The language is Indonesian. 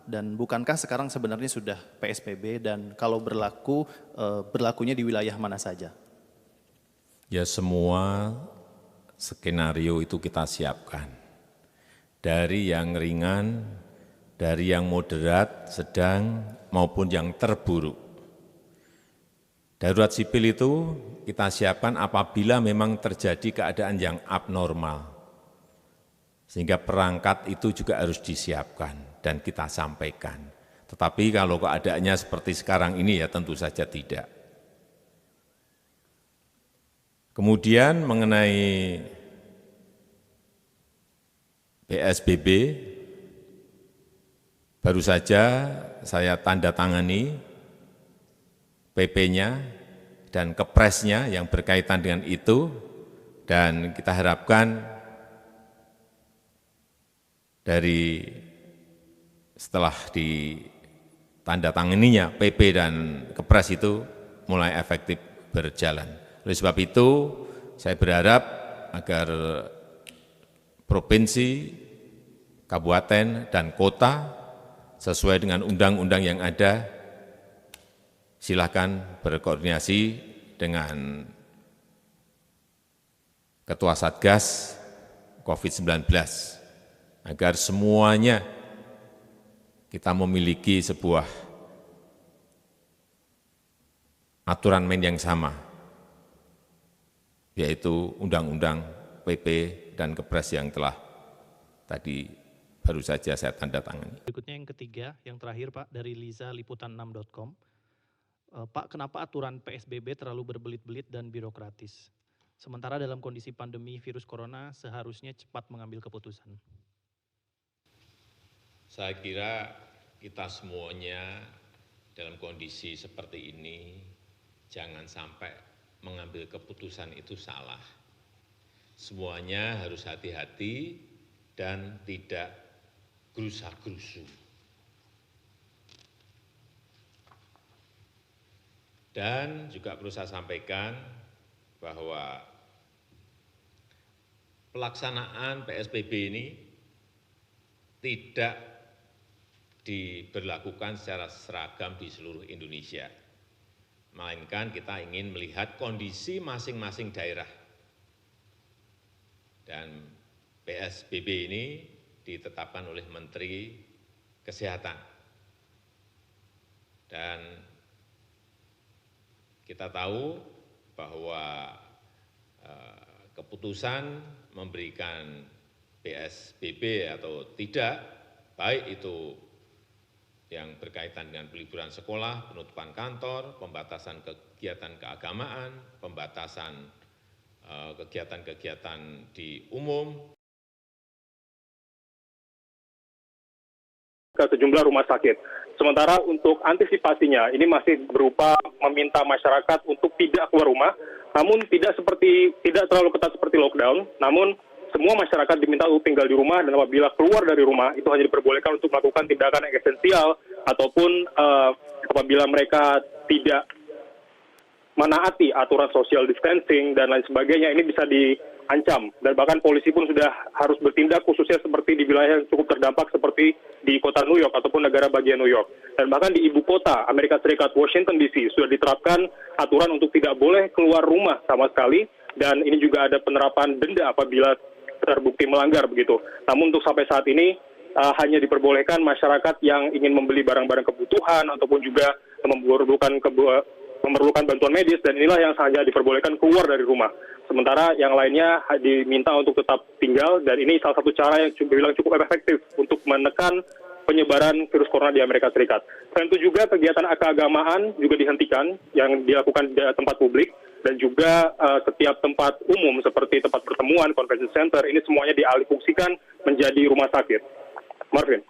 Dan bukankah sekarang sebenarnya sudah PSBB dan kalau berlaku, berlakunya di wilayah mana saja? Ya semua skenario itu kita siapkan. Dari yang ringan, dari yang moderat, sedang, maupun yang terburuk. Darurat sipil itu kita siapkan apabila memang terjadi keadaan yang abnormal. Sehingga perangkat itu juga harus disiapkan dan kita sampaikan. Tetapi kalau keadaannya seperti sekarang ini ya tentu saja tidak. Kemudian mengenai PSBB, baru saja saya tanda tangani PP-nya dan Kepresnya yang berkaitan dengan itu, dan kita harapkan dari setelah ditandatanganinya PP dan Kepres itu mulai efektif berjalan. Oleh sebab itu, saya berharap agar provinsi, kabupaten, dan kota sesuai dengan undang-undang yang ada, silakan berkoordinasi dengan Ketua Satgas COVID-19 agar semuanya kita memiliki sebuah aturan main yang sama, yaitu Undang-Undang PP dan Kepres yang telah tadi baru saja saya tanda tangani. Berikutnya yang ketiga, yang terakhir Pak, dari Liza Liputan6.com. Pak, kenapa aturan PSBB terlalu berbelit-belit dan birokratis? Sementara dalam kondisi pandemi virus corona seharusnya cepat mengambil keputusan. Saya kira kita semuanya dalam kondisi seperti ini jangan sampai mengambil keputusan itu salah. Semuanya harus hati-hati dan tidak gerusa-gerusu. Dan juga perlu saya sampaikan bahwa pelaksanaan PSBB ini tidak diberlakukan secara seragam di seluruh Indonesia, melainkan kita ingin melihat kondisi masing-masing daerah. Dan PSBB ini ditetapkan oleh Menteri Kesehatan. Dan kita tahu bahwa keputusan memberikan PSBB atau tidak, baik itu yang berkaitan dengan peliburan sekolah, penutupan kantor, pembatasan kegiatan keagamaan, pembatasan kegiatan-kegiatan di umum, ke sejumlah rumah sakit. Sementara untuk antisipasinya, ini masih berupa meminta masyarakat untuk tidak keluar rumah, namun tidak terlalu ketat seperti lockdown, namun semua masyarakat diminta untuk tinggal di rumah, dan apabila keluar dari rumah itu hanya diperbolehkan untuk melakukan tindakan yang esensial, ataupun apabila mereka tidak menaati aturan social distancing dan lain sebagainya, ini bisa diancam. Dan bahkan polisi pun sudah harus bertindak, khususnya seperti di wilayah yang cukup terdampak seperti di kota New York ataupun negara bagian New York. Dan bahkan di ibu kota Amerika Serikat, Washington DC, sudah diterapkan aturan untuk tidak boleh keluar rumah sama sekali, dan ini juga ada penerapan denda apabila terbukti melanggar begitu. Namun untuk sampai saat ini hanya diperbolehkan masyarakat yang ingin membeli barang-barang kebutuhan ataupun juga memerlukan bantuan medis, dan inilah yang saja diperbolehkan keluar dari rumah. Sementara yang lainnya diminta untuk tetap tinggal, dan ini salah satu cara yang cukup efektif untuk menekan penyebaran virus corona di Amerika Serikat. Selain itu juga kegiatan keagamaan juga dihentikan yang dilakukan di tempat publik, dan juga setiap tempat umum seperti tempat pertemuan, convention center, ini semuanya dialihfungsikan menjadi rumah sakit. Marvin.